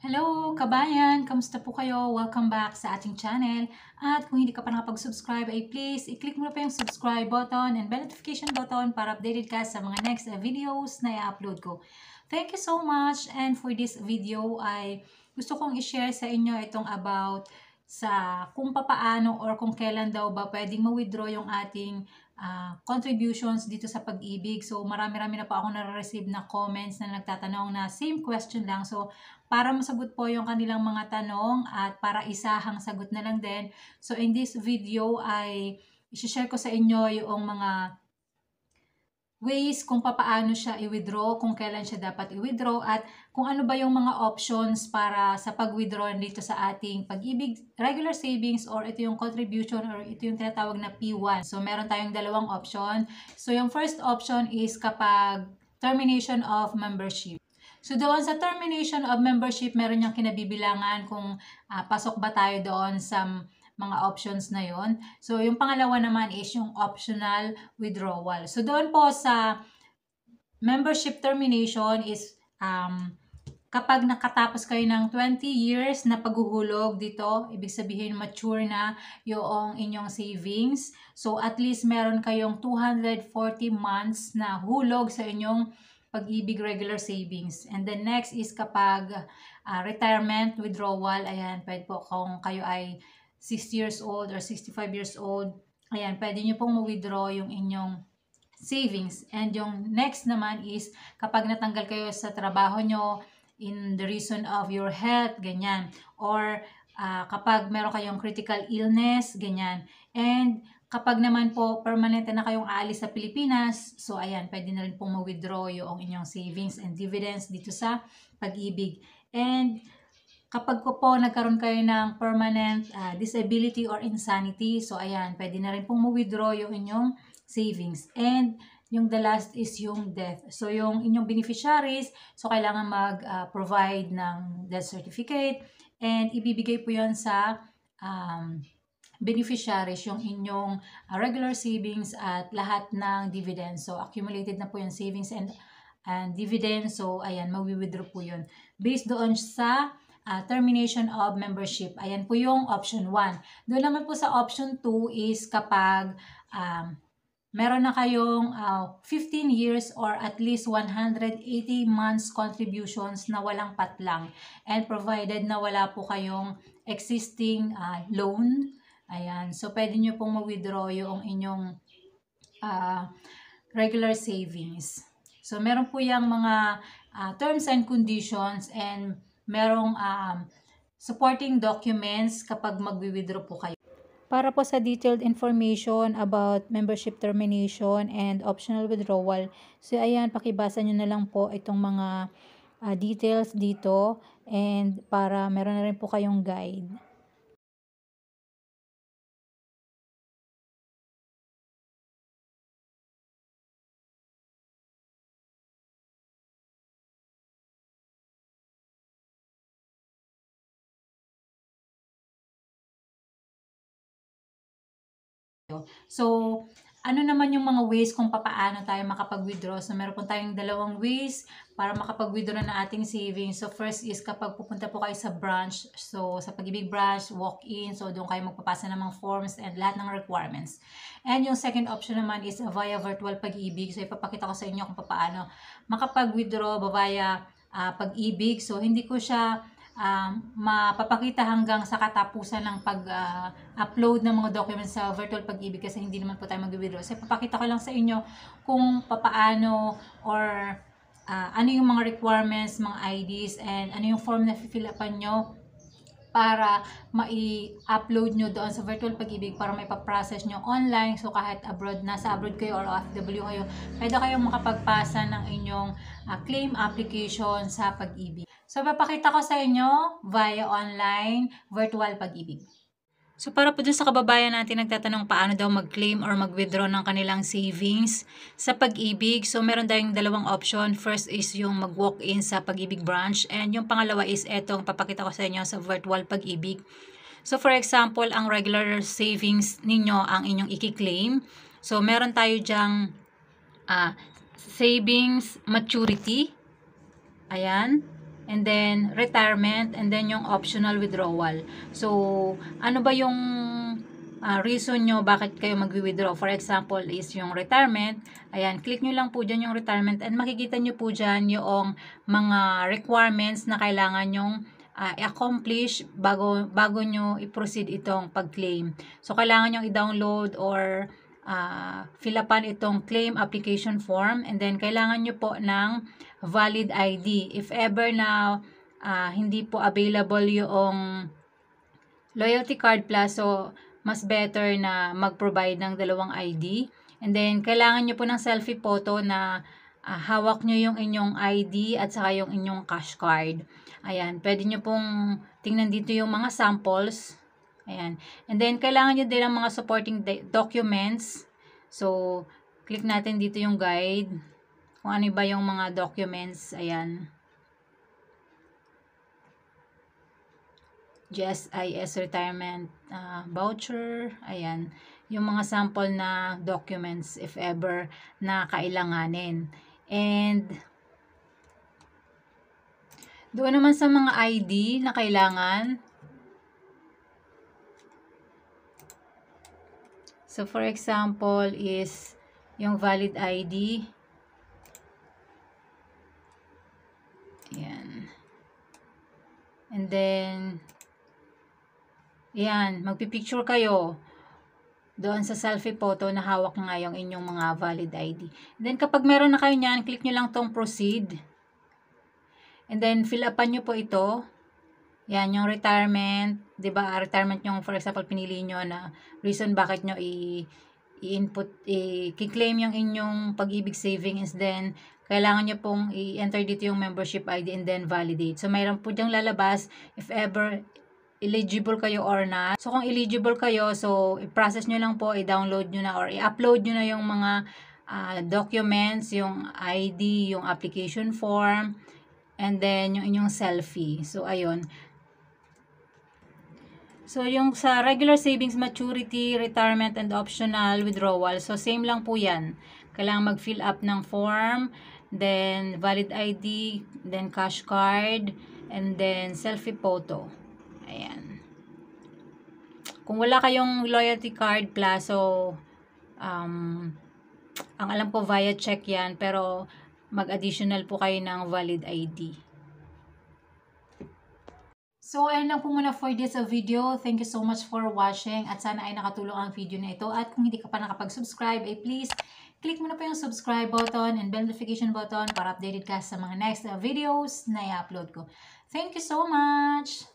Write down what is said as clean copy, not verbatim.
Hello kabayan! Kamusta po kayo? Welcome back sa ating channel. At kung hindi ka pa nakapag-subscribe ay please i-click mo na pa yung subscribe button and bell notification button para updated ka sa mga next videos na i-upload ko. Thank you so much, and for this video ay gusto kong i-share sa inyo itong about sa kung papaano or kung kailan daw ba pwedeng ma-withdraw yung ating contributions dito sa Pag-ibig. So marami-rami na po ako na-receive na comments na nagtatanong na same question lang. So para masagot po yung kanilang mga tanong at para isahang sagot na lang din. So in this video ay i-share ko sa inyo yung mga ways kung paano siya i-withdraw, kung kailan siya dapat i-withdraw, at kung ano ba yung mga options para sa pag-withdraw dito sa ating Pag-ibig regular savings, or ito yung contribution, or ito yung tinatawag na P1. So meron tayong dalawang option. So yung first option is kapag termination of membership. So doon sa termination of membership, meron niyang kinabibilangan kung pasok ba tayo doon sa mga options na yon. So yung pangalawa naman is yung optional withdrawal. So doon po sa membership termination is kapag nakatapos kayo ng 20 years na paghuhulog dito, ibig sabihin mature na yung inyong savings. So at least meron kayong 240 months na hulog sa inyong Pag-ibig regular savings. And then next is kapag retirement withdrawal. Ayan, pwede po kung kayo ay 60 years old or 65 years old. Ayan, pwede nyo pong ma-withdraw yung inyong savings. And yung next naman is kapag natanggal kayo sa trabaho nyo in the reason of your health, ganyan. Or kapag meron kayong critical illness, ganyan. And kapag naman po permanente na kayong aalis sa Pilipinas, so ayan, pwede na rin pong ma-withdraw yung inyong savings and dividends dito sa Pag-ibig. And kapag po nagkaroon kayo ng permanent disability or insanity, so ayan, pwede na rin pong ma-withdraw yung inyong savings. And yung the last is yung death. So yung inyong beneficiaries, so kailangan mag-provide ng death certificate, and ibibigay po yon sa beneficiaries yung inyong regular savings at lahat ng dividends. So accumulated na po yung savings and dividends. So ayan, mag-withdraw po yun based doon sa termination of membership. Ayan po yung option 1. Doon naman po sa option 2 is kapag meron na kayong 15 years or at least 180 months contributions na walang patlang, and provided na wala po kayong existing loan. Ayan, so pwede nyo pong ma-withdraw yung inyong regular savings. So meron po yung mga terms and conditions, and merong supporting documents kapag mag-withdraw po kayo. Para po sa detailed information about membership termination and optional withdrawal, so ayan, pakibasa nyo na lang po itong mga details dito, and para meron na rin po kayong guide. So, ano naman yung mga ways kung paano tayo makapag-withdraw? So, meron po tayong dalawang ways para makapag-withdraw na ating savings. So, first is kapag pupunta po kayo sa branch. So, sa Pag-ibig branch, walk-in. So, doon kayo magpapasa ng mga forms and lahat ng requirements. And yung second option naman is via virtual Pag-ibig. So, ipapakita ko sa inyo kung paano makapag-withdraw via Pag-ibig. So, hindi ko siya mapapakita hanggang sa katapusan ng pag-upload ng mga documents sa virtual Pag-ibig, kasi hindi naman po tayo mag-withdraw. So, papakita ko lang sa inyo kung paano or ano yung mga requirements, mga IDs, and ano yung form na fill upan nyo para mai-upload nyo doon sa virtual Pag-ibig para may pa-process nyo online. So kahit nasa abroad kayo or OFW kayo, pwede kayong makapagpasa ng inyong claim application sa Pag-ibig. So papakita ko sa inyo via online virtual Pag-ibig. So para po dun sa kababayan natin nagtatanong paano daw mag-claim or mag-withdraw ng kanilang savings sa Pag-ibig. So meron tayong dalawang option. First is yung mag-walk-in sa Pag-ibig branch, and yung pangalawa is etong papakita ko sa inyo sa virtual Pag-ibig. So for example, ang regular savings ninyo ang inyong i-claim. So meron tayo dyang savings maturity. Ayan. and then retirement, and then yung optional withdrawal. So, ano ba yung reason nyo bakit kayo mag-withdraw? For example, is yung retirement. Ayan, click nyo lang po dyan yung retirement and makikita nyo po dyan yung mga requirements na kailangan nyong i-accomplish bago nyo i-proceed itong pag-claim. So, kailangan nyo i-download or fill upan itong claim application form, and then kailangan nyo po ng valid ID. If ever na hindi po available yung loyalty card plus, so mas better na mag-provide ng dalawang ID. And then kailangan nyo po ng selfie photo na hawak nyo yung inyong ID at saka yung inyong cash card. Ayan, pwede nyo pong tingnan dito yung mga samples. Ayan. And then kailangan nyo din ng mga supporting documents. So, click natin dito yung guide. Kung ano ba yung mga documents. Ayan. GSIS retirement voucher. Ayan. Yung mga sample na documents if ever na kailanganin. And doon naman sa mga ID na kailangan. So, for example is yung valid ID. Ayan. And then, ayan, magpipicture kayo doon sa selfie photo na hawak nga yung inyong mga valid ID. And then, kapag meron na kayo nyan, click nyo lang tong proceed. And then, fill upan nyo po ito. Yan, yung retirement. Diba, retirement yung, for example, pinili nyo na reason bakit nyo i-input, i-claim yung inyong pag-ibig savings. Then, kailangan nyo pong i-enter dito yung membership ID and then validate. So, mayroon po dyang lalabas if ever eligible kayo or not. So, kung eligible kayo, so, i-process nyo lang po, i-download nyo na or i-upload nyo na yung mga documents, yung ID, yung application form, and then yung inyong selfie. So, ayun. So, yung sa regular savings, maturity, retirement, and optional withdrawal. So, same lang po yan. Kailangan mag-fill up ng form, then valid ID, then cash card, and then selfie photo. Ayan. Kung wala kayong loyalty card plus, so, ang alam ko via check yan, pero mag-additional po kayo ng valid ID. So, ayun lang po muna for this video. Thank you so much for watching at sana ay nakatulong ang video na ito. At kung hindi ka pa nakapag-subscribe, please click mo na po yung subscribe button and bell notification button para updated ka sa mga next videos na i-upload ko. Thank you so much!